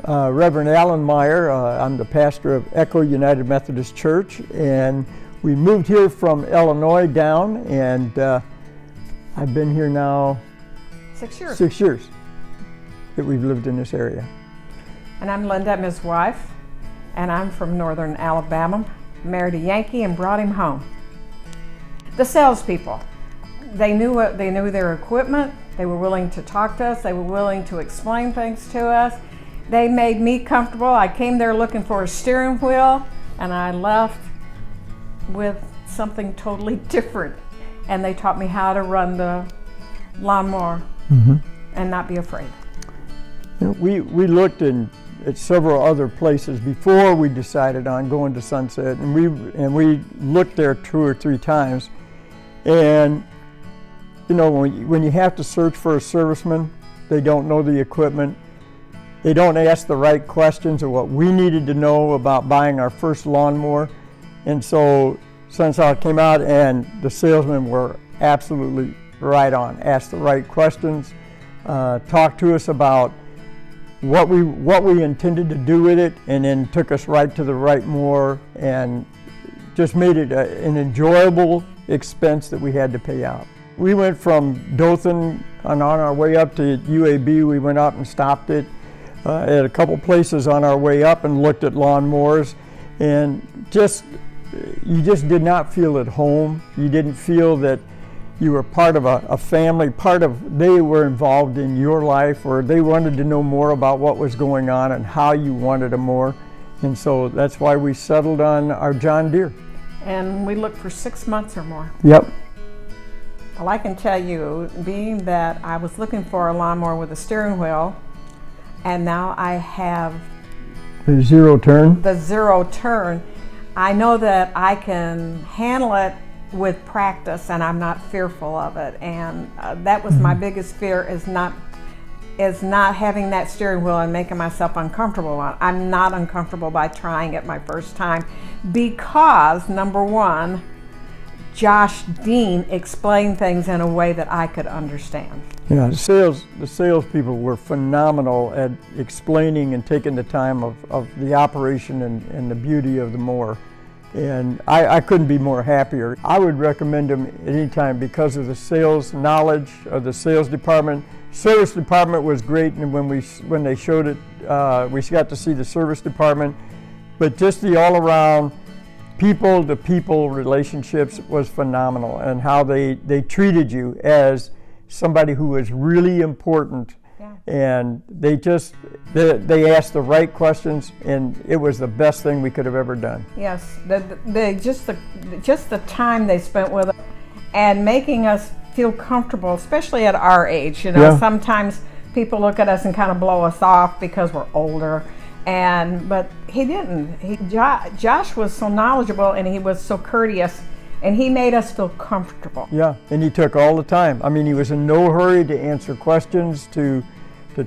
Reverend Alan Meyer. I'm the pastor of Echo United Methodist Church, and we moved here from Illinois down, and I've been here now 6 years. 6 years that we've lived in this area. And I'm Linda, I'm his wife, and I'm from northern Alabama. Married a Yankee and brought him home. The salespeople, they knew their equipment. They were willing to talk to us. They were willing to explain things to us. They made me comfortable. I came there looking for a steering wheel, and I left with something totally different. And they taught me how to run the lawnmower and not be afraid. You know, we looked at several other places before we decided on going to Sunset, and we looked there 2 or 3 times. And you know, when you have to search for a serviceman, they don't know the equipment. They don't ask the right questions of what we needed to know about buying our first lawnmower. And so Sunsouth came out, and the salesmen were absolutely right on. Asked the right questions, talked to us about what we intended to do with it, and then took us right to the right mower, and just made it an enjoyable expense that we had to pay out. We went from Dothan, and on our way up to UAB, we went out and stopped it at a couple places on our way up and looked at lawnmowers, and you just did not feel at home. You didn't feel that you were part of a family, they were involved in your life, or they wanted to know more about what was going on and how you wanted a mower. And so that's why we settled on our John Deere. And we looked for 6 months or more. Yep. Well, I can tell you, being that I was looking for a lawnmower with a steering wheel, and now I have the zero turn, I know that I can handle it with practice, and I'm not fearful of it. And that was my biggest fear, is not having that steering wheel and making myself uncomfortable on it. I'm not uncomfortable by trying it my first time, because number one, Josh Dean explained things in a way that I could understand. Yeah, the salespeople were phenomenal at explaining and taking the time of the operation and the beauty of the mower. And I couldn't be more happier. I would recommend them at any time because of the sales knowledge of the sales department. Service department was great, and when they showed it, we got to see the service department. But just the all-around people-to-people relationships was phenomenal, and how they treated you as somebody who was really important. Yeah. And they asked the right questions, and it was the best thing we could have ever done. Yes, just the time they spent with us and making us feel comfortable, especially at our age. You know, yeah. Sometimes people look at us and kind of blow us off because we're older. But he didn't. Josh was so knowledgeable, and he was so courteous, and he made us feel comfortable. Yeah, and he took all the time. I mean, he was in no hurry to answer questions, to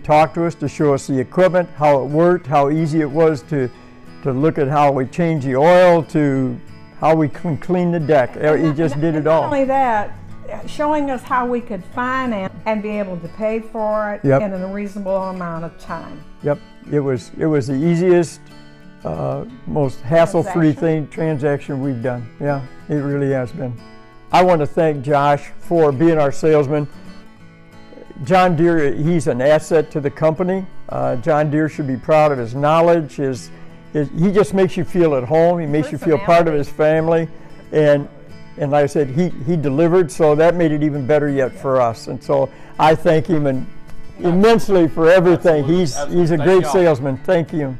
talk to us, to show us the equipment, how it worked, how easy it was to look at how we change the oil, to how we can clean the deck. He just did it all. Not only that, showing us how we could finance and be able to pay for it in a reasonable amount of time. Yep, it was the easiest, most hassle-free transaction we've done. Yeah, it really has been. I want to thank Josh for being our salesman. John Deere, he's an asset to the company. John Deere should be proud of his knowledge. He just makes you feel at home. He makes you feel part of his family. And like I said, he delivered, so that made it even better yet for us. And so I thank him immensely for everything. He's a great salesman. Thank you.